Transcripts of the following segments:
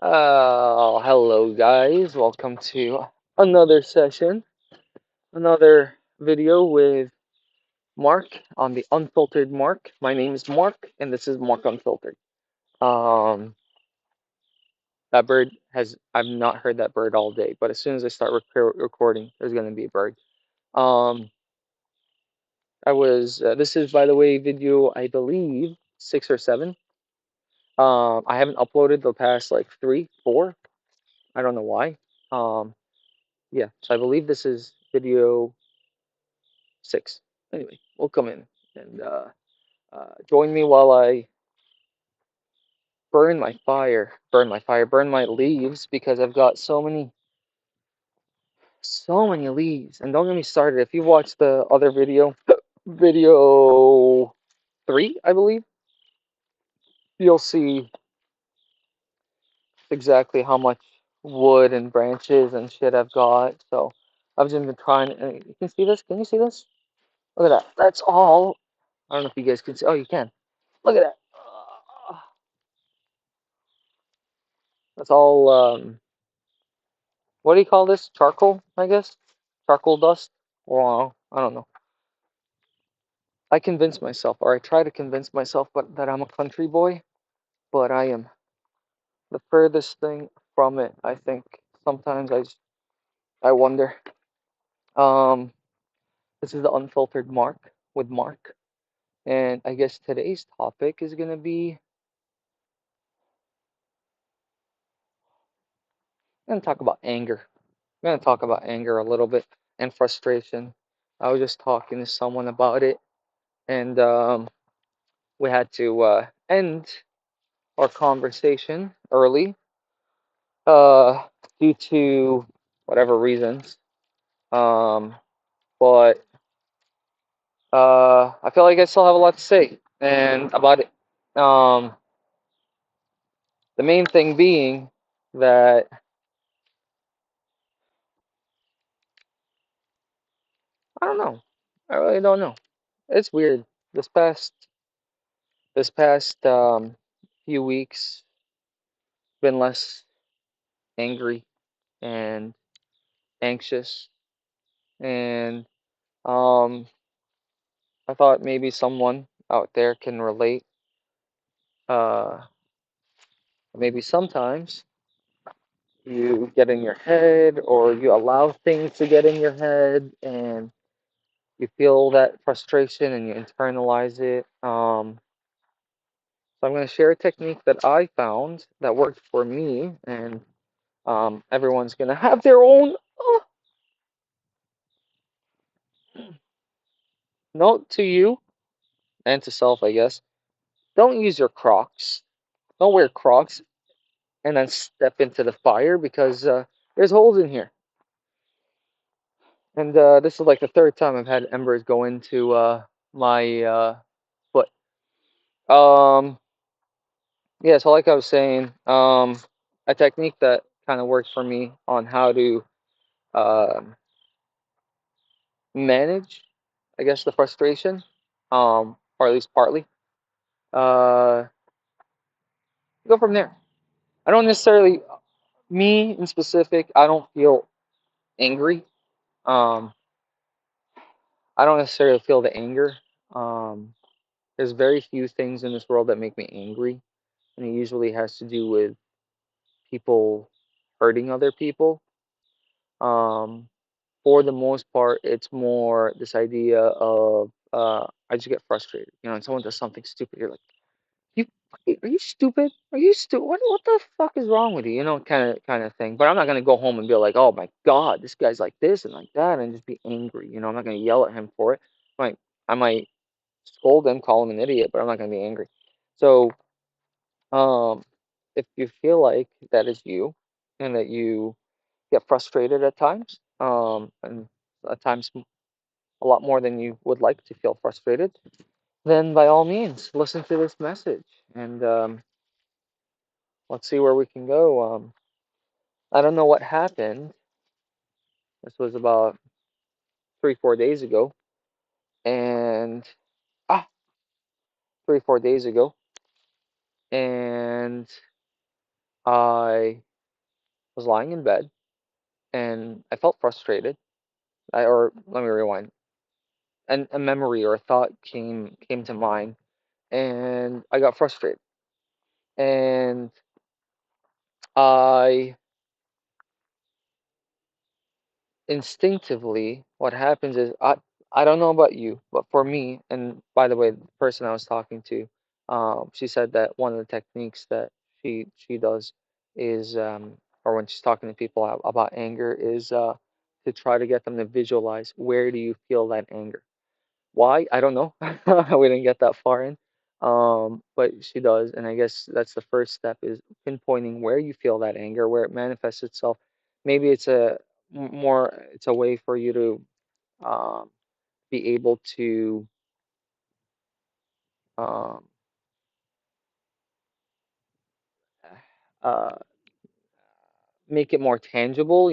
Hello guys, welcome to another session, another video with Mark on the Unfiltered Mark. My name is Mark, and this is Mark Unfiltered. Um, that bird I've not heard that bird all day, but as soon as I start recording, there's gonna be a bird. Um, this is, by the way, video, I believe, 6 or 7. I haven't uploaded the past like 3, 4. I don't know why. Um, yeah, so I believe this is video 6. Anyway, we'll come in and join me while I burn my leaves because I've got so many leaves. And don't get me started. If you watch the other video, video 3, I believe, you'll see exactly how much wood and branches and shit I've got. So I've just been trying. You can see this? Can you see this? Look at that. That's all. I don't know if you guys can see. Oh, you can. Look at that. That's all. What do you call this? Charcoal, I guess? Charcoal dust? Well, I don't know. I convince myself, or I try to convince myself, that I'm a country boy, but I am the furthest thing from it. I think sometimes I wonder. Um, this is the Unfiltered Mark with Mark, and I guess today's topic is gonna be. I'm gonna talk about anger. I'm gonna talk about anger a little bit and frustration. I was just talking to someone about it, and we had to end our conversation early uh, due to whatever reasons. Um, but I feel like I still have a lot to say and about it. Um, the main thing being that I don't know. I really don't know. It's weird. This past this past few weeks been less angry and anxious, and um, I thought maybe someone out there can relate. Uh, Maybe sometimes you get in your head or you allow things to get in your head and you feel that frustration and you internalize it. So I'm going to share a technique that I found that worked for me, and everyone's going to have their own note to you and to self, I guess. Don't use your Crocs. Don't wear Crocs and then step into the fire because there's holes in here. And this is like the third time I've had embers go into my foot. Um, yeah, so like I was saying, a technique that kind of worked for me on how to um manage, I guess, the frustration, or at least partly. Uh, Go from there. I don't necessarily, me in specific, I don't feel angry. Um, I don't necessarily feel the anger. Um, there's very few things in this world that make me angry, and it usually has to do with people hurting other people. Um, for the most part, it's more this idea of I just get frustrated. And someone does something stupid. You're like, you are you stupid? Are you stupid? What the fuck is wrong with you? Kind of thing. But I'm not gonna go home and be like, oh my god, this guy's like this and like that, and just be angry. I'm not gonna yell at him for it. Like I might scold him, call him an idiot, but I'm not gonna be angry. So um, if you feel like that is you, and that you get frustrated at times, and at times a lot more than you would like to feel frustrated, then by all means, listen to this message and let's see where we can go. I don't know what happened. This was about 3, 4 days ago, and ah, 3, 4 days ago, and I was lying in bed and I felt frustrated. Or let me rewind. And a memory or a thought came to mind, and I got frustrated. And I instinctively, what happens is I don't know about you, but for me, and by the way, the person I was talking to, she said that one of the techniques that she does is, or when she's talking to people about anger, is to try to get them to visualize where do you feel that anger. Why? I don't know. We didn't get that far in. But she does, and I guess that's the first step is pinpointing where you feel that anger, where it manifests itself. Maybe it's it's a way for you to um, be able to um, uh, make it more tangible.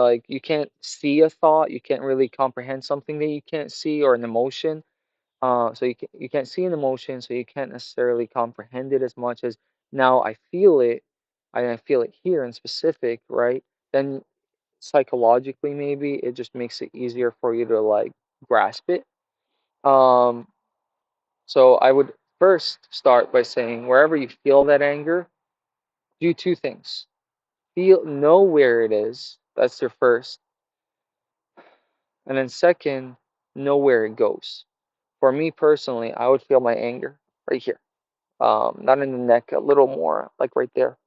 Like you can't see a thought, you can't really comprehend something that you can't see or an emotion. So you can't see an emotion, so you can't necessarily comprehend it as much as now I feel it, and I feel it here in specific, right? Then psychologically, maybe it just makes it easier for you to like grasp it. Um, so I would first start by saying wherever you feel that anger, do two things. Know where it is. That's your first, and then second, know where it goes. For me personally, I would feel my anger right here, not in the neck, a little more like right there.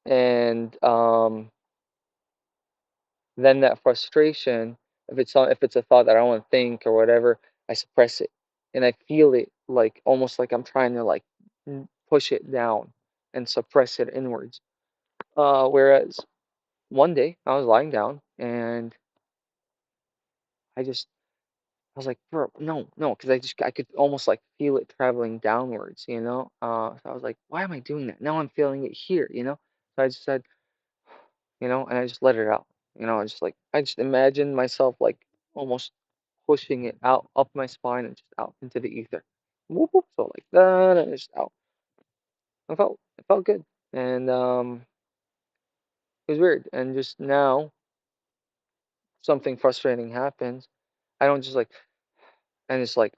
And then that frustration, if it's a thought that I don't want to think or whatever, I suppress it, and I feel it like almost like I'm trying to like push it down and suppress it inwards. Whereas one day I was lying down and I just I was like, bro, no, no, because I could almost like feel it traveling downwards, you know. So I was like, why am I doing that? Now I'm feeling it here, you know. So I just said, and I just let it out. I just imagined myself like almost pushing it out up my spine and just out into the ether. Whoop, whoop, so like that and just out. It felt good. And it was weird. And just now something frustrating happens. I don't just like and just like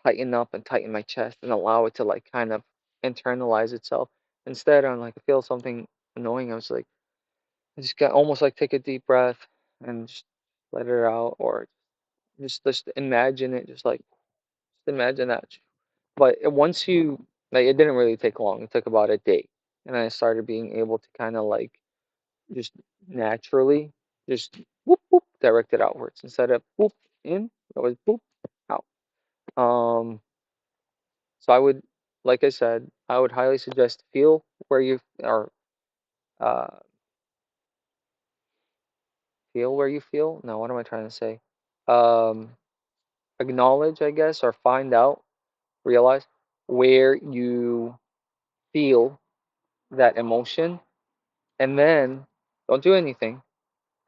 tighten up and tighten my chest and allow it to like kind of internalize itself. Instead I'm like I feel something annoying. I just got almost like take a deep breath and just let it out, or just imagine it, just imagine that. But once you like, it didn't really take long. It took about a day, and I started being able to kind of like just naturally just whoop whoop direct it outwards instead of whoop in. It was whoop out. Um, so I would, like I said, I would highly suggest feel where you are, uh, feel where you feel. No, what am I trying to say? Um, Acknowledge, I guess, or find out, realize where you feel that emotion, and then don't do anything,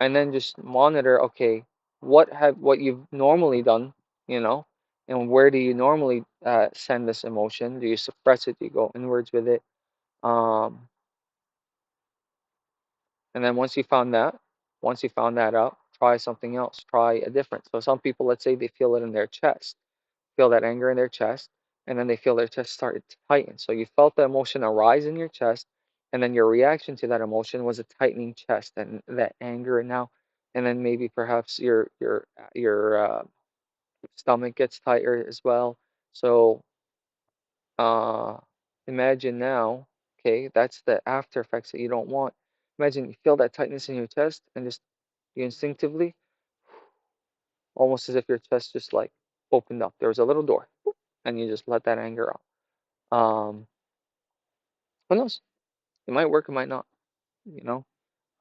and then just monitor, okay, what you've normally done, you know, and where do you normally send this emotion? Do you suppress it? Do you go inwards with it? Um, and then once you found that out, try something else. Try a different. So some people, let's say they feel it in their chest, feel that anger in their chest, and then they feel their chest started to tighten. So you felt the emotion arise in your chest, and then your reaction to that emotion was a tightening chest and that anger now, and then maybe perhaps your stomach gets tighter as well. So uh, imagine now, okay, that's the after effects that you don't want. Imagine you feel that tightness in your chest, and just you instinctively, almost as if your chest just like opened up. There was a little door, and you just let that anger out. Who knows? It might work, it might not. You know,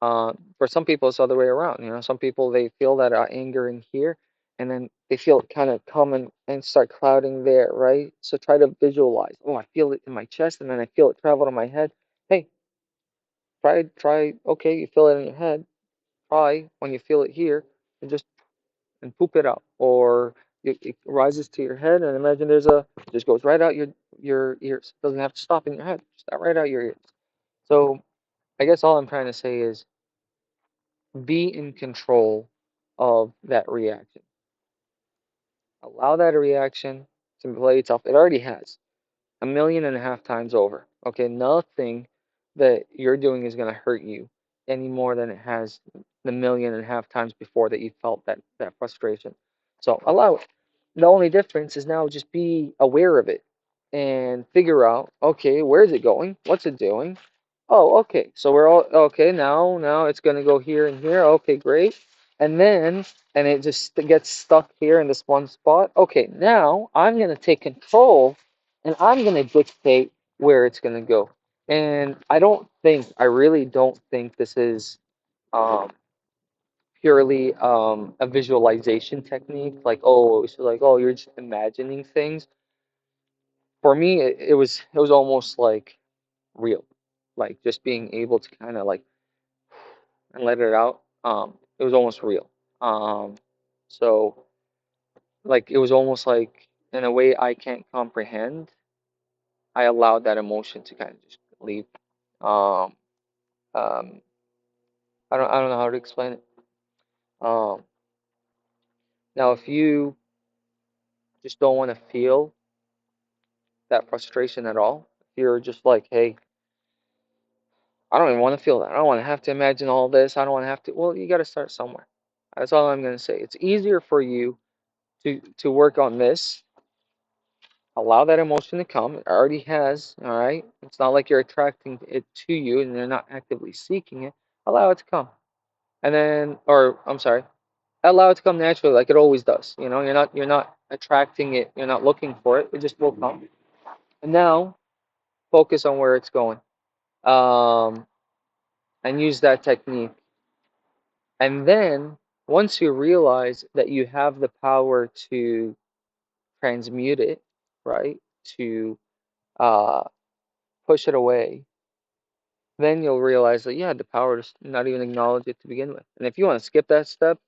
for some people, it's the other way around. Some people they feel that anger in here, and then they feel it kind of come and start clouding there, right? So try to visualize. Oh, I feel it in my chest, and then I feel it travel to my head. Hey, try. Okay, you feel it in your head. Try when you feel it here, and just and poop it out, or it rises to your head, and imagine just goes right out your ears. It doesn't have to stop in your head, just out right out your ears. So I guess all I'm trying to say is be in control of that reaction. Allow that reaction to play itself. It already has 1.5 million times over. Okay, nothing that you're doing is going to hurt you any more than it has the 1.5 million times before that you felt that frustration. So allow it. The only difference is now just be aware of it and figure out, okay, where is it going? What's it doing? Oh, okay. So we're all okay now it's gonna go here and here. Okay, great. And then and it just gets stuck here in this one spot. Okay, now I'm gonna take control and I'm gonna dictate where it's gonna go. And I really don't think this is um purely a visualization technique. Like, oh, it's like, oh, you're just imagining things. For me, it was almost like real, like just being able to kind of like and let it out. It was almost real. Um, so like it was almost like in a way I can't comprehend. I allowed that emotion to kind of just leave. Um, um, I don't know how to explain it. Um, Now if you just don't want to feel that frustration at all, if you're just like, hey, I don't even want to feel that. I don't want to have to imagine all this. I don't want to have to. Well, you got to start somewhere. That's all I'm going to say. It's easier for you to work on this. Allow that emotion to come. It already has, all right? It's not like you're attracting it to you and you're not actively seeking it. Allow it to come. And then, or I'm sorry, allow it to come naturally like it always does. You know, you're not attracting it, you're not looking for it. It just will come. And now focus on where it's going. Um, and use that technique. And then once you realize that you have the power to transmute it, right? To uh push it away, then you'll realize that you had the power to not even acknowledge it to begin with. And if you want to skip that step,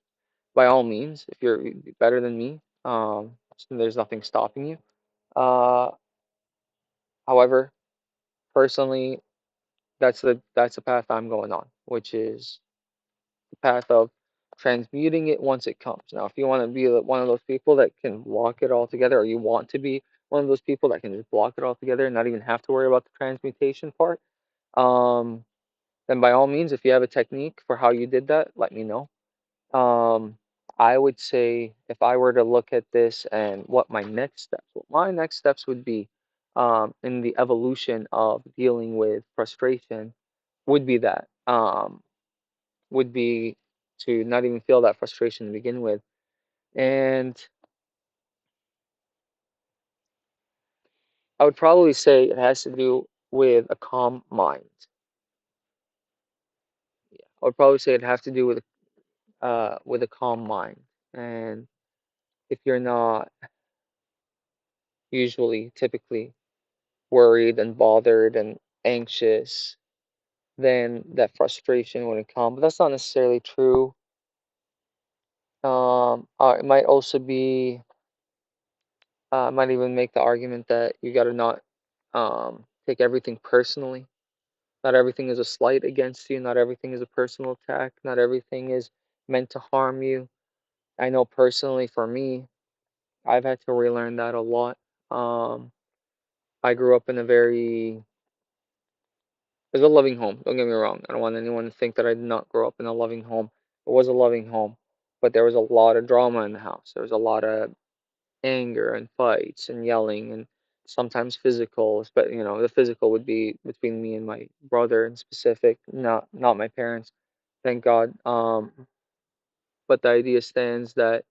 by all means, if you're better than me, so there's nothing stopping you. Uh, However, personally, that's the path I'm going on, which is the path of transmuting it once it comes. Now, if you want to be one of those people that can block it all together, or you want to be one of those people that can just block it all together and not even have to worry about the transmutation part, um, then by all means, if you have a technique for how you did that, let me know. Um, I would say if I were to look at this and what my next steps would be in the evolution of dealing with frustration would be that would be to not even feel that frustration to begin with. And I would probably say it has to do with a calm mind. Yeah, I would probably say it has to do with a calm mind. And if you're not usually typically worried and bothered and anxious, then that frustration wouldn't come. But that's not necessarily true. It might also be, I might even make the argument that you got to not take everything personally. Not everything is a slight against you. Not everything is a personal attack. Not everything is meant to harm you. I know personally for me, I've had to relearn that a lot. Um, I grew up in a very It was a loving home. Don't get me wrong. I don't want anyone to think that I did not grow up in a loving home. It was a loving home, but there was a lot of drama in the house. There was a lot of anger and fights and yelling and sometimes physical. But the physical would be between me and my brother in specific, not my parents. Thank God. But the idea stands that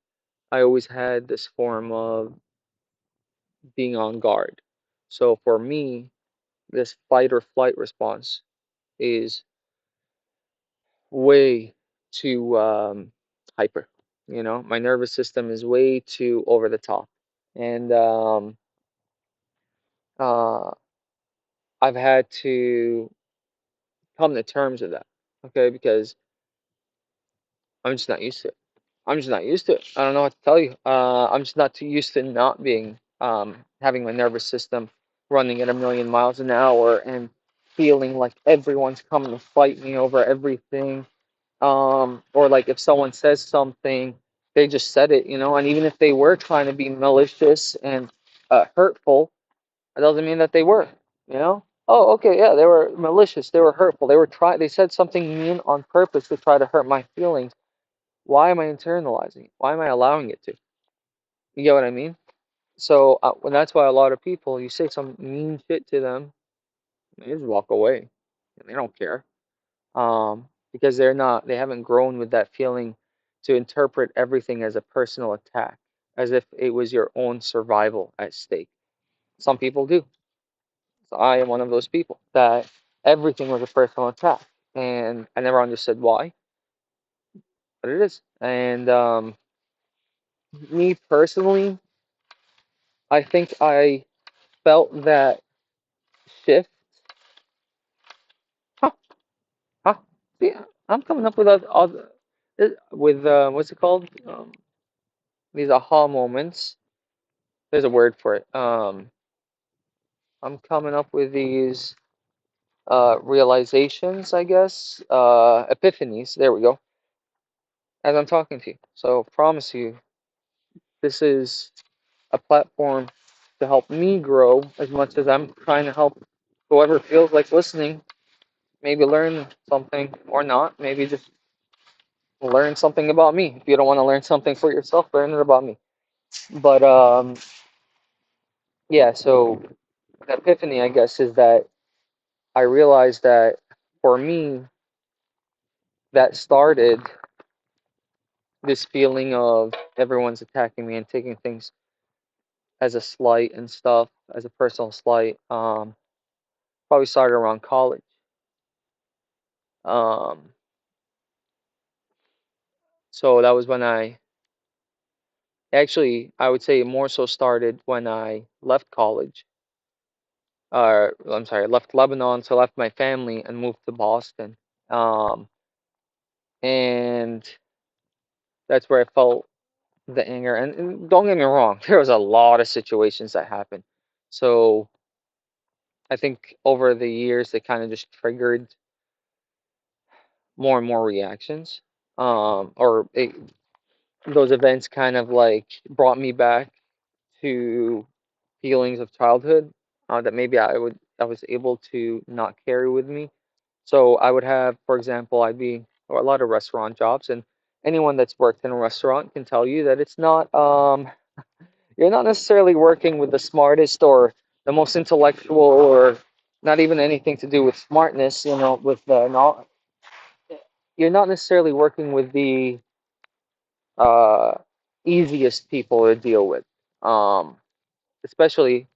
I always had this form of being on guard. So for me, this fight or flight response is way too hyper. My nervous system is way too over the top, and uh, I've had to come to terms with that. Okay, because I'm just not used to it. I'm just not used to it. I don't know what to tell you. I'm just not too used to not being having my nervous system running at 1 million miles an hour and feeling like everyone's coming to fight me over everything. Or like if someone says something, they just said it, and even if they were trying to be malicious and hurtful, it doesn't mean that they were, you know? Oh, okay, yeah, they were malicious, they were hurtful, they said something mean on purpose to try to hurt my feelings. Why am I internalizing it? Why am I allowing it to? You get what I mean? So, when that's why a lot of people, you say some mean shit to them, they just walk away. They don't care. Because they haven't grown with that feeling to interpret everything as a personal attack, as if it was your own survival at stake. Some people do. So I am one of those people that everything was a personal attack, and I never understood why, but it is. And me personally, I think I felt that shift. Huh, huh. See, I'm coming up with what's it called? These aha moments. There's a word for it. I'm coming up with these realizations, I guess, epiphanies. There we go. As I'm talking to you, so promise you, this is a platform to help me grow as much as I'm trying to help whoever feels like listening. Maybe learn something or not. Maybe just learn something about me. If you don't want to learn something for yourself, learn it about me. But yeah. So the epiphany, I guess, is that I realized that for me, that started this feeling of everyone's attacking me and taking things as a slight and stuff, as a personal slight. Probably started around college. Um, so that was when I would say more so started when I left college. I'm sorry, left Lebanon, so left my family and moved to Boston. Um, and that's where I felt the anger. And don't get me wrong, there was a lot of situations that happened. So I think over the years, they kind of just triggered more and more reactions. Or those events kind of like brought me back to feelings of childhood that maybe I was able to not carry with me. So I would have, for example, I'd be or a lot of restaurant jobs, and anyone that's worked in a restaurant can tell you that it's not you're not necessarily working with the smartest or the most intellectual or not even anything to do with smartness, with the not you're not necessarily working with the uh, easiest people to deal with, um, especially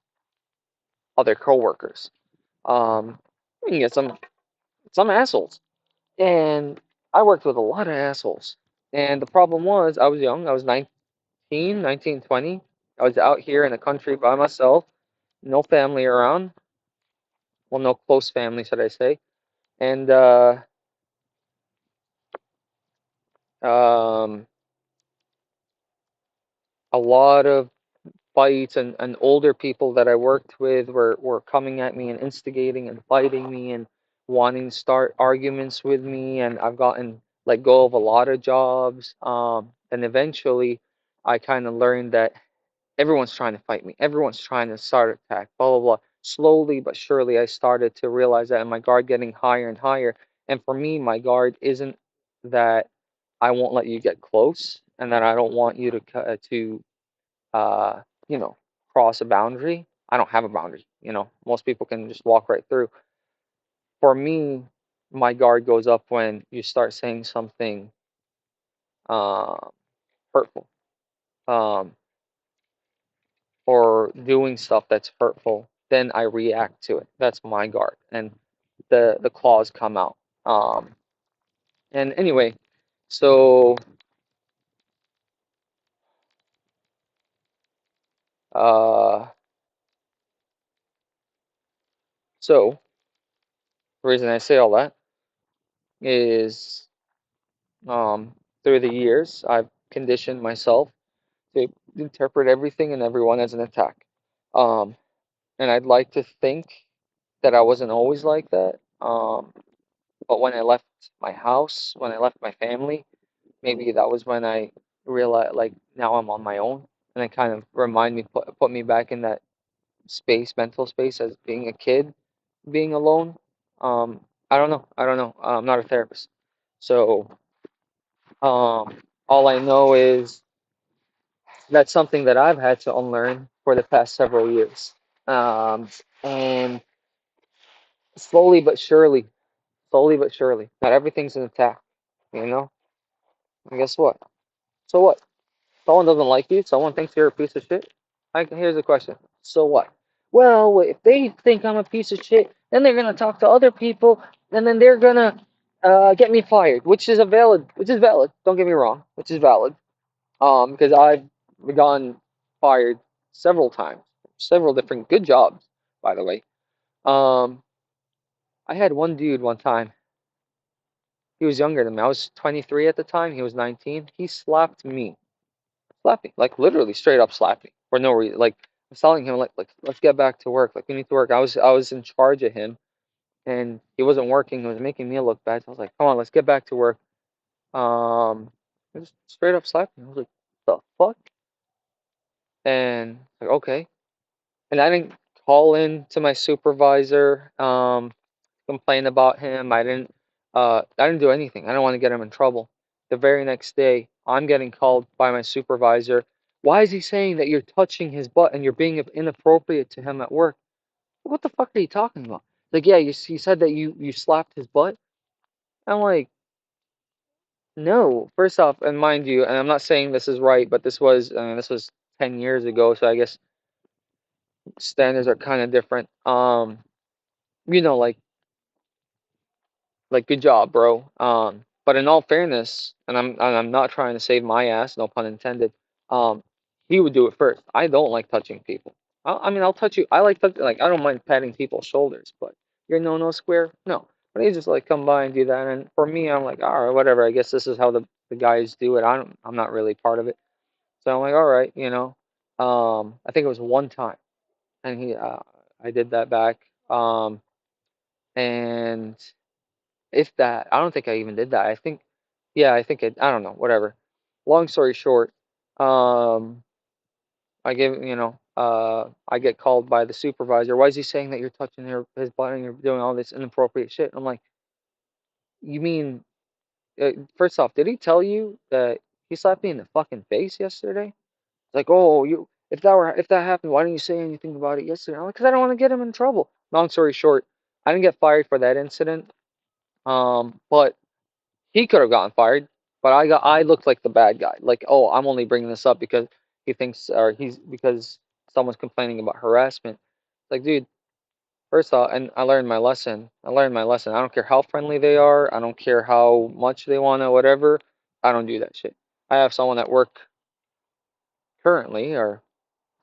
other coworkers. You can get some assholes, and I worked with a lot of assholes. And the problem was, I was young. I was 19, 20. I was out here in the country by myself, no family around. Well, no close family, should I say? And um, a lot of fights and older people that I worked with were coming at me and instigating and fighting me and wanting to start arguments with me, and I've gotten let go of a lot of jobs. And eventually I kind of learned that everyone's trying to fight me. Everyone's trying to start attack, blah blah blah. Slowly but surely I started to realize that, and my guard getting higher and higher. And for me, my guard isn't that I won't let you get close and that I don't want you to uh, you know, cross a boundary. I don't have a boundary. Most people can just walk right through. For me, my guard goes up when you start saying something uh, hurtful, um, or doing stuff that's hurtful. Then I react to it. That's my guard, and the claws come out. And anyway, so uh, so the reason I say all that is through the years I've conditioned myself to interpret everything and everyone as an attack. Um, and I'd like to think that I wasn't always like that. But when I left my house, when I left my family, maybe that was when I realized like now I'm on my own, and it kind of put me back in that space, mental space as being a kid, being alone. I don't know. I don't know. I'm not a therapist, so um, all I know is that's something that I've had to unlearn for the past several years. Um, and slowly but surely, not everything's an attack, you know? And guess what? So what? Someone doesn't like you, someone thinks you're a piece of shit. Here's the question. So what? Well, if they think I'm a piece of shit, then they're gonna talk to other people, and then they're gonna get me fired, which is valid. Don't get me wrong, which is valid. Because I've gotten fired several times, several different good jobs, by the way. Um, I had one dude one time. He was younger than me. I was 23 at the time. He was 19. He slapped me, like literally straight up slapped me for no reason. Like I was telling him, like let's get back to work. Like we need to work. I was in charge of him, and he wasn't working. He was making me look bad. So I was like, come on, let's get back to work. He just straight up slapped me. I was like, the fuck? And like, okay. And I didn't call in to my supervisor, complain about him. I didn't do anything. I didn't want to get him in trouble. The very next day, I'm getting called by my supervisor. Why is he saying that you're touching his butt and you're being inappropriate to him at work? What the fuck are you talking about? Like, yeah, you said that you slapped his butt. I'm like, no. First off, and mind you, and I'm not saying this is right, but this was 10 years ago, so I guess standards are kind of different. You know, like good job, bro. But in all fairness, and I'm not trying to save my ass, no pun intended. Um, he would do it first. I don't like touching people. I mean, I'll touch you. I like like I don't mind patting people's shoulders, but you're no square, no. But he just like come by and do that, and for me, I'm like, all right, whatever. I guess this is how the guys do it. I'm not really part of it, so I'm like, all right, you know. I think it was one time, and I did that back. And if that, I don't think I even did that. Yeah, I think I don't know, whatever. Long story short, um, I get called by the supervisor. Why is he saying that you're touching his butt and you're doing all this inappropriate shit? I'm like, you mean, first off, did he tell you that he slapped me in the fucking face yesterday? It's like, oh, if that happened, why didn't you say anything about it yesterday? I'm like, because I don't want to get him in trouble. Long story short, I didn't get fired for that incident. But he could have gotten fired, but I looked like the bad guy. Like, oh, I'm only bringing this up because he thinks or he's because someone's complaining about harassment. Like, dude, first off, and I learned my lesson. I learned my lesson. I don't care how friendly they are. I don't care how much they wanna whatever. I don't do that shit. I have someone at work currently, or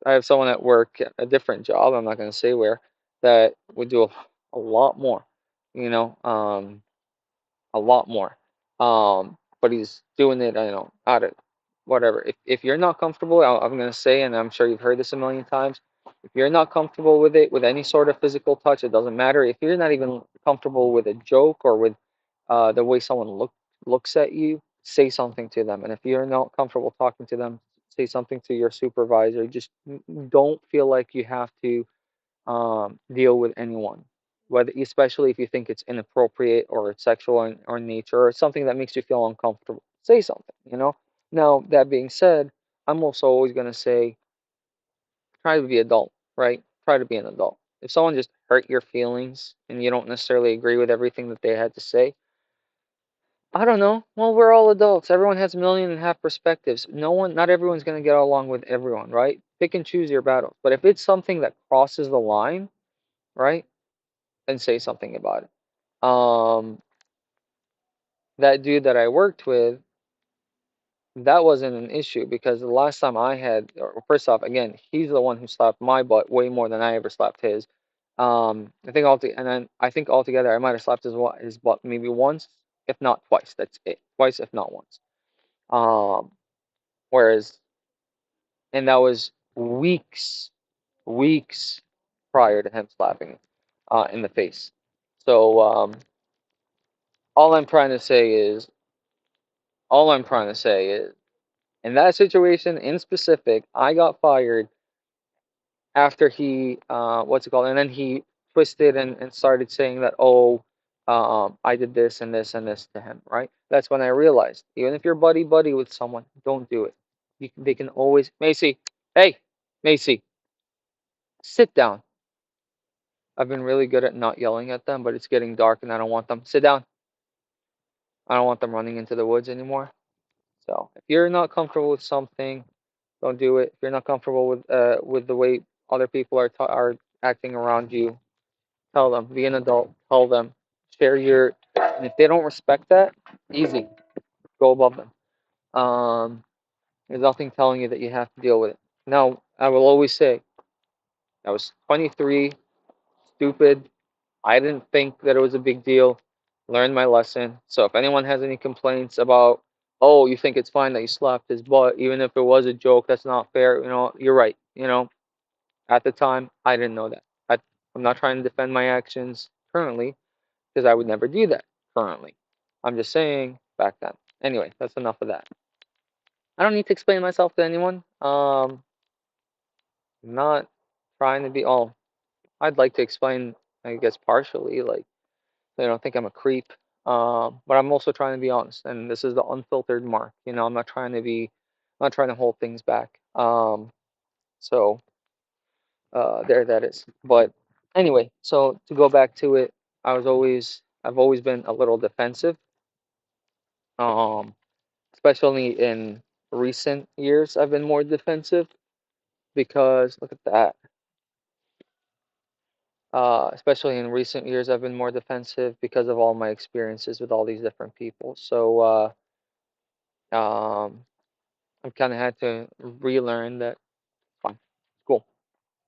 I have someone at work at a different job. I'm not gonna say where that would do a lot more. You know, a lot more. But he's doing it, out of whatever. If you're not comfortable, I'm gonna say, and I'm sure you've heard this a million times, if you're not comfortable with it, with any sort of physical touch, it doesn't matter. If you're not even comfortable with a joke or with the way someone looks at you, say something to them. And if you're not comfortable talking to them, say something to your supervisor. Just don't feel like you have to deal with anyone, whether especially if you think it's inappropriate or it's sexual or nature or something that makes you feel uncomfortable. Say something, you know. Now that being said, I'm also always gonna say try to be adult, right? Try to be an adult. If someone just hurt your feelings and you don't necessarily agree with everything that they had to say, I don't know. Well, we're all adults. Everyone has a million and a half perspectives. Not everyone's gonna get along with everyone, right? Pick and choose your battles. But if it's something that crosses the line, right? And say something about it. That dude that I worked with, that wasn't an issue because the last time or first off, again, he's the one who slapped my butt way more than I ever slapped his. And then I think altogether I might have slapped his butt maybe once, if not twice. That's it, twice if not once. Um, whereas, and that was weeks prior to him slapping me. in the face. So all I'm trying to say is, all I'm trying to say is, in that situation in specific, I got fired after he, what's it called, and then he twisted and started saying that, oh, I did this and this and this to him, right? That's when I realized, even if you're buddy buddy with someone, don't do it. They can always, Macy, hey, Macy, sit down. I've been really good at not yelling at them, but it's getting dark and I don't want them. Sit down. I don't want them running into the woods anymore. So if you're not comfortable with something, don't do it. If you're not comfortable with the way other people are acting around you, tell them. Be an adult. Tell them. Share your. And if they don't respect that, easy. Go above them. There's nothing telling you that you have to deal with it. Now, I will always say, I was 23, stupid. I didn't think that it was a big deal. Learned my lesson. So if anyone has any complaints about, oh, you think it's fine that you slapped his butt, even if it was a joke, that's not fair. You're right. At the time, I didn't know that. I'm not trying to defend my actions currently because I would never do that currently. I'm just saying back then. Anyway, that's enough of that. I don't need to explain myself to anyone. I'm not trying to be all. I'd like to explain, I guess, partially, like they don't think I'm a creep. But I'm also trying to be honest, and this is the unfiltered mark. I'm not trying to I'm not trying to hold things back. So there that is. But anyway, so to go back to it, I've always been a little defensive. Um, Especially in recent years, I've been more defensive because look at that. Especially in recent years, I've been more defensive because of all my experiences with all these different people. So I've kind of had to relearn that fine, cool,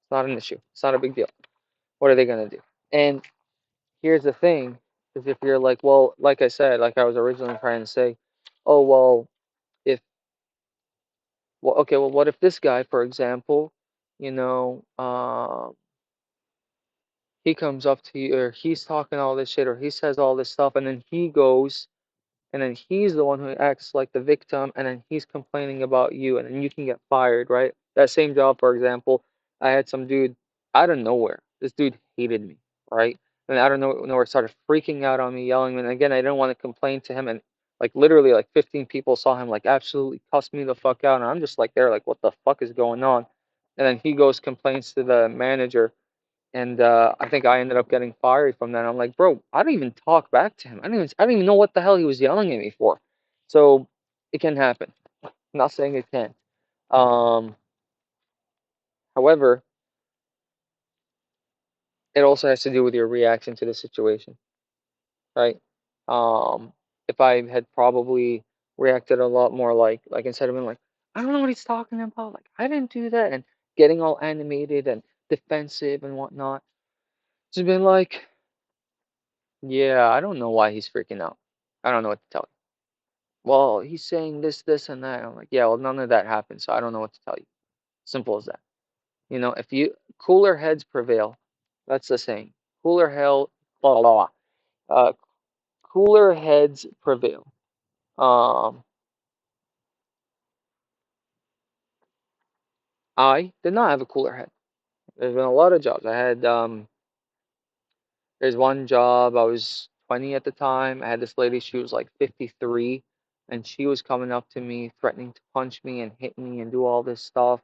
it's not an issue, it's not a big deal. What are they gonna do? And here's the thing: is if you're like, well, like I said, like I was originally trying to say, oh well, if well, okay, well, what if this guy, for example, you know, he comes up to you, or he's talking all this shit, or he says all this stuff, and then he goes and then he's the one who acts like the victim, and then he's complaining about you, and then you can get fired, right? That same job, for example, I had some dude out of nowhere. This dude hated me, right? And out of nowhere started freaking out on me, yelling. And again, I didn't want to complain to him, and like literally, like 15 people saw him like absolutely cuss me the fuck out, and I'm just like there, like what the fuck is going on? And then he goes complains to the manager, and I think I ended up getting fired from that. I'm like, bro, I didn't even talk back to him. I didn't even know what the hell he was yelling at me for. So it can happen. I'm not saying it can't. Um, However, it also has to do with your reaction to the situation, right? Um, if I had probably reacted a lot more like instead of being like, I don't know what he's talking about, like I didn't do that, and getting all animated and defensive and whatnot, just been like, yeah, I don't know why he's freaking out. I don't know what to tell you. Well, he's saying this, and that. I'm like, yeah, well, none of that happened, so I don't know what to tell you. Simple as that. If you cooler heads prevail, that's the saying. Cooler hell, blah, blah, blah. Cooler heads prevail. Um, I did not have a cooler head. There's been a lot of jobs. There's one job, I was 20 at the time. I had this lady, she was like 53, and she was coming up to me, threatening to punch me and hit me and do all this stuff.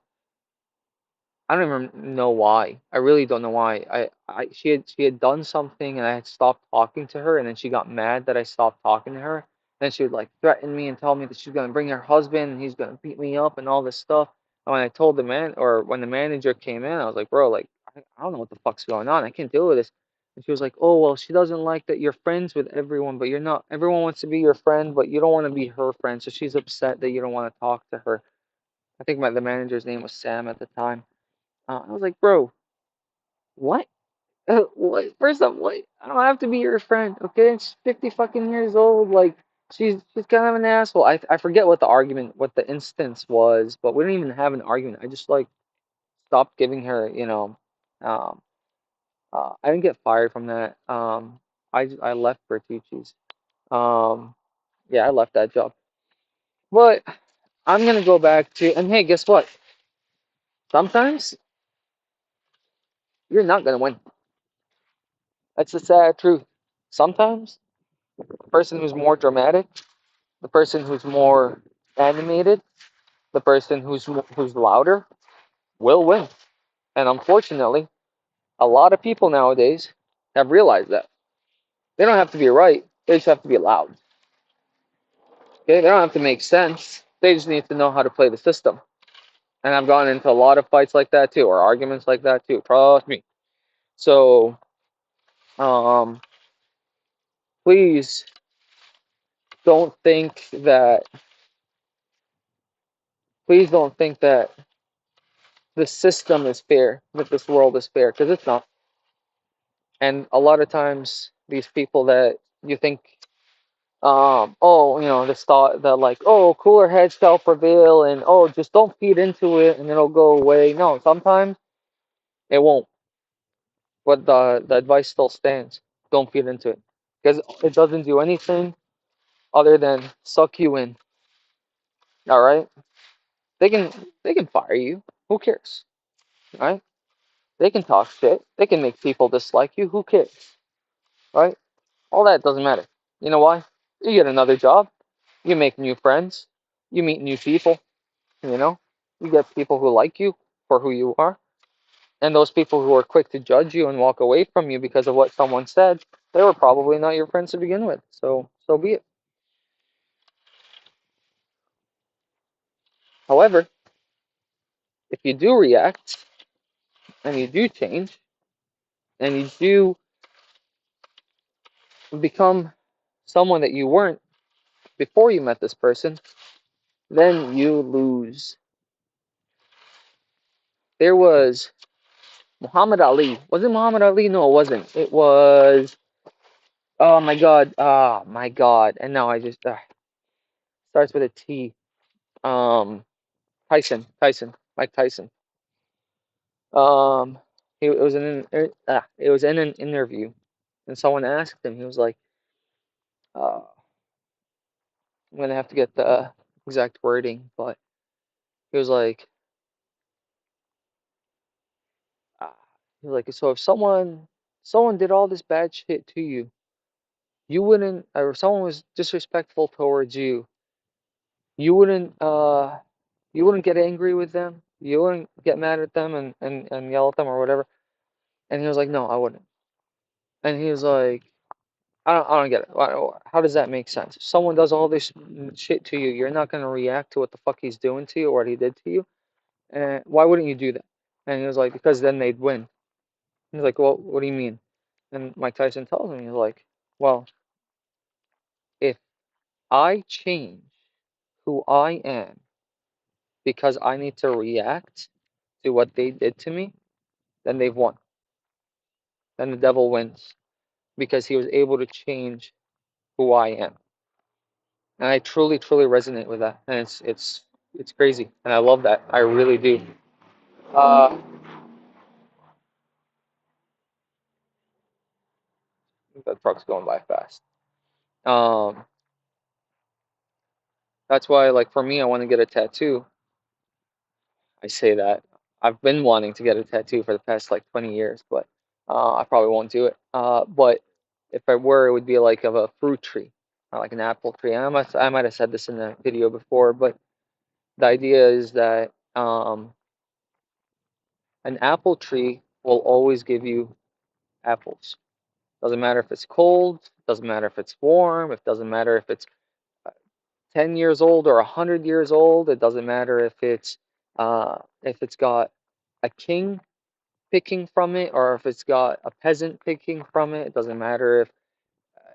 I don't even know why. I really don't know why. She had done something and I had stopped talking to her, and then she got mad that I stopped talking to her. Then she would like threaten me and tell me that she's gonna bring her husband and he's gonna beat me up and all this stuff. And when I told the man, or when the manager came in, I was like, bro, like I don't know what the fuck's going on. I can't deal with this. And she was like, oh well, she doesn't like that you're friends with everyone, but you're not. Everyone wants to be your friend, but you don't want to be her friend. So she's upset that you don't want to talk to her. I think the manager's name was Sam at the time. I was like, bro, what? What? First off, what? I don't have to be your friend, okay? She's 50 fucking years old. Like, she's kind of an asshole. I forget what the instance was, but we didn't even have an argument. I just like stopped giving her, um, I didn't get fired from that. I left Bertucci's. Um, yeah, I left that job. But I'm gonna go back to, and hey, guess what? Sometimes you're not gonna win. That's the sad truth. Sometimes the person who's more dramatic, the person who's more animated, the person who's louder will win. And unfortunately, a lot of people nowadays have realized that. They don't have to be right, they just have to be loud. Okay, they don't have to make sense. They just need to know how to play the system. And I've gone into a lot of fights like that too, or arguments like that too. Trust me. So, um, please don't think that. Please don't think that the system is fair, that this world is fair, because it's not. And a lot of times, these people that you think, oh, this thought that like, oh, cooler heads shall prevail, and oh, just don't feed into it, and it'll go away. No, sometimes it won't. But the advice still stands. Don't feed into it, because it doesn't do anything other than suck you in. All right? They can they can fire you. Who cares? Right? They can talk shit. They can make people dislike you. Who cares? Right? All that doesn't matter. You know why? You get another job. You make new friends. You meet new people. You know? You get people who like you for who you are. And those people who are quick to judge you and walk away from you because of what someone said, they were probably not your friends to begin with. So be it. However, if you do react and you do change and you do become someone that you weren't before you met this person, then you lose. There was Muhammad Ali. Was it Muhammad Ali? No, it wasn't. It was. Oh my God. Oh my God. And now I just starts with a T. Um, Tyson, Mike Tyson. Um, it was in an interview, and someone asked him. He was like, I'm gonna have to get the exact wording, but he was like, uh, he was like, so if someone did all this bad shit to you, you wouldn't, or someone was disrespectful towards you, you wouldn't you wouldn't get angry with them, you wouldn't get mad at them and yell at them or whatever. And he was like, no, I wouldn't. And he was like, I don't get it. How does that make sense? If someone does all this shit to you, you're not gonna react to what the fuck he's doing to you or what he did to you. And why wouldn't you do that? And he was like, because then they'd win. He's like, well, what do you mean? And Mike Tyson tells him, he's like, well, if I change who I am because I need to react to what they did to me, then they've won. Then the devil wins because he was able to change who I am. And I truly, truly resonate with that. And it's crazy. And I love that. I really do. Uh, the truck's going by fast. Um, that's why, like, for me, I want to get a tattoo. I say that. I've been wanting to get a tattoo for the past like 20 years, but I probably won't do it. But if I were, it would be like of a fruit tree, or like an apple tree. And I might have said this in a video before, but the idea is that an apple tree will always give you apples. Doesn't matter if it's cold, doesn't matter if it's warm, it doesn't matter if it's 10 years old or 100 years old. It doesn't matter if it's got a king picking from it or if it's got a peasant picking from it. It doesn't matter if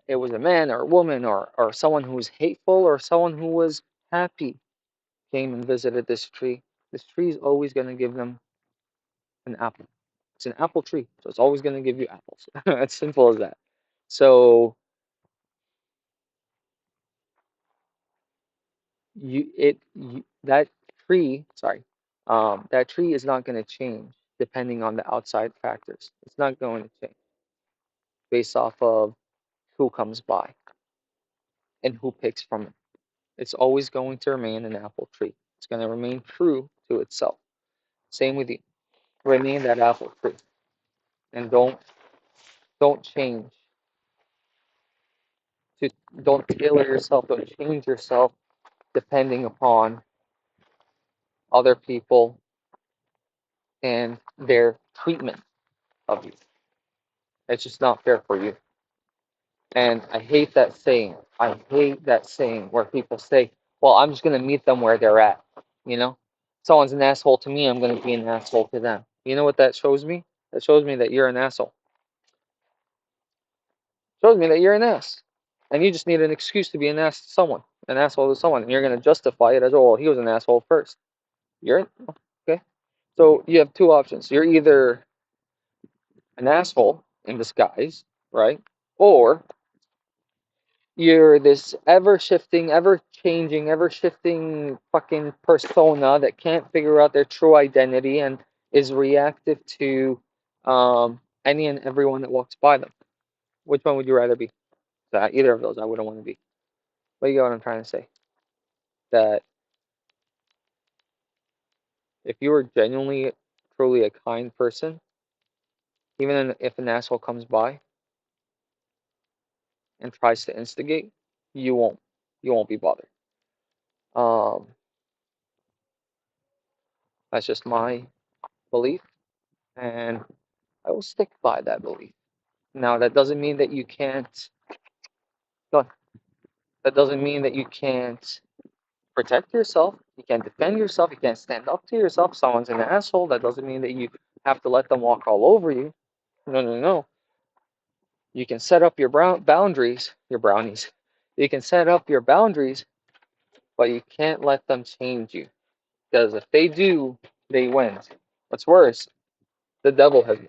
it was a man or a woman or someone who was hateful or someone who was happy came and visited this tree. This tree is always going to give them an apple. It's an apple tree, so it's always going to give you apples. As simple as that. So that tree, sorry, that tree is not going to change depending on the outside factors. It's not going to change based off of who comes by and who picks from it. It's always going to remain an apple tree. It's going to remain true to itself. Same with you. Remain that apple tree, and don't change. To don't tailor yourself. Don't change yourself depending upon other people and their treatment of you. It's just not fair for you. And I hate that saying. I hate that saying where people say, well, I'm just going to meet them where they're at. You know, someone's an asshole to me, I'm going to be an asshole to them. You know what that shows me? That shows me that you're an asshole. Shows me that you're an ass. And you just need an excuse to be an ass to someone, an asshole to someone. And you're going to justify it as, oh, well, he was an asshole first. You're, okay. So you have two options. You're either an asshole in disguise, right? Or you're this ever shifting, ever changing, ever shifting fucking persona that can't figure out their true identity and is reactive to any and everyone that walks by them. Which one would you rather be? That either of those I wouldn't want to be. But you get what I'm trying to say. That if you were genuinely, truly a kind person, even if an asshole comes by and tries to instigate, you won't. You won't be bothered. Um, that's just my belief, and I will stick by that belief. Now, that doesn't mean that you can't. No, that doesn't mean that you can't protect yourself. You can't defend yourself. You can't stand up to yourself. Someone's an asshole. That doesn't mean that you have to let them walk all over you. No, no, no. You can set up your boundaries, your brownies. You can set up your boundaries, but you can't let them change you. Because if they do, they win. What's worse, the devil has won.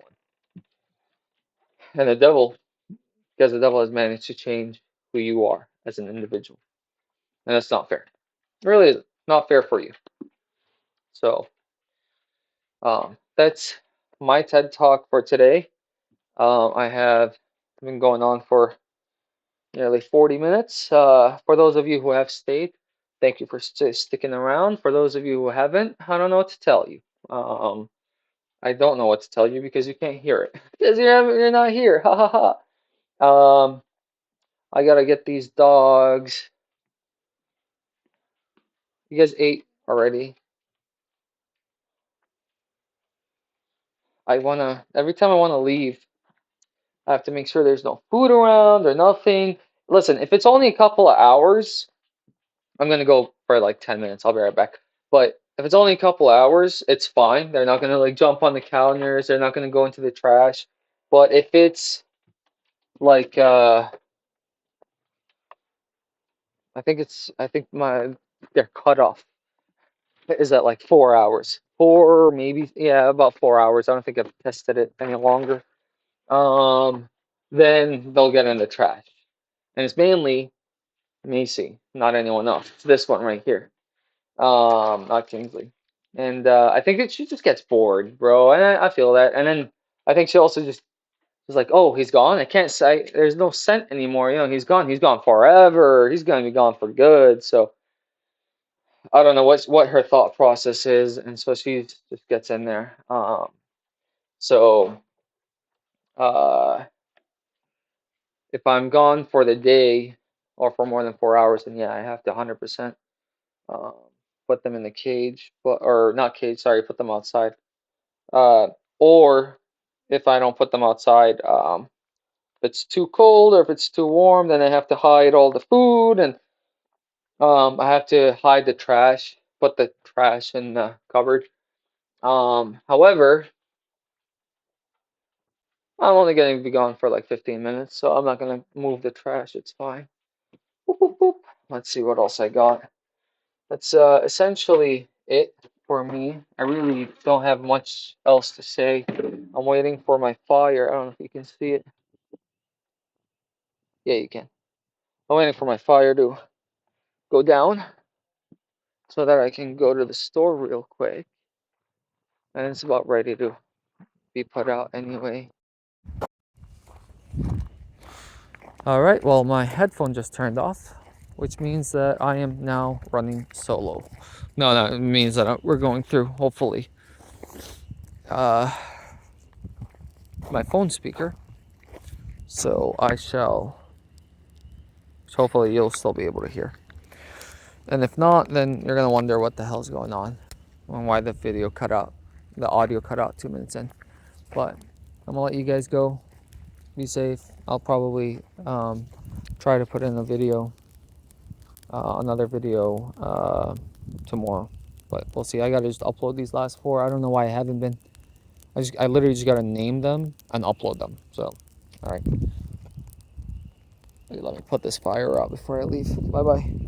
And because the devil has managed to change who you are as an individual. And that's not fair. It really is not fair for you. So, that's my TED Talk for today. I have been going on for nearly 40 minutes. For those of you who have stayed, thank you for sticking around. For those of you who haven't, I don't know what to tell you. I don't know what to tell you because you can't hear it. Because you're not here. Ha ha ha. I gotta get these dogs. You guys ate already? Every time I wanna leave, I have to make sure there's no food around or nothing. Listen, if it's only a couple of hours, I'm gonna go for like 10 minutes. I'll be right back. But if it's only a couple of hours, it's fine. They're not gonna like jump on the counters. They're not gonna go into the trash. But if it's like I think their cutoff is at like 4 hours. Four, maybe, yeah, about 4 hours. I don't think I've tested it any longer. Um, then they'll get in the trash. And it's mainly Macy, not anyone else. It's this one right here. Not Kingsley. And I think that she just gets bored, bro. And I feel that. And then I think she also just is like, oh, he's gone. I can't say there's no scent anymore. You know, he's gone. He's gone forever. He's gonna be gone for good. So I don't know what her thought process is, and so she just gets in there. So uh, if I'm gone for the day or for more than 4 hours, then yeah, I have to 100% um, put them in the cage, but or not cage, sorry, put them outside. Uh, or if I don't put them outside, if it's too cold or if it's too warm, then I have to hide all the food and I have to hide the trash, put the trash in the cupboard. However, I'm only going to be gone for like 15 minutes, so I'm not going to move the trash. It's fine. Boop, boop, boop. Let's see what else I got. That's essentially it for me. I really don't have much else to say. I'm waiting for my fire. I don't know if you can see it. Yeah, you can. I'm waiting for my fire to go down so that I can go to the store real quick. And it's about ready to be put out anyway. Alright, well, my headphone just turned off, which means that I am now running solo. No, it means that we're going through, hopefully, my phone speaker. So I shall, hopefully you'll still be able to hear. And if not, then you're going to wonder what the hell's going on and why the video cut out, the audio cut out 2 minutes in. But I'm going to let you guys go. Be safe. I'll probably try to put in a video, another video tomorrow. But we'll see. I got to just upload these last 4. I don't know why I haven't been. I literally just got to name them and upload them. So, all right. Let me put this fire out before I leave. Bye-bye.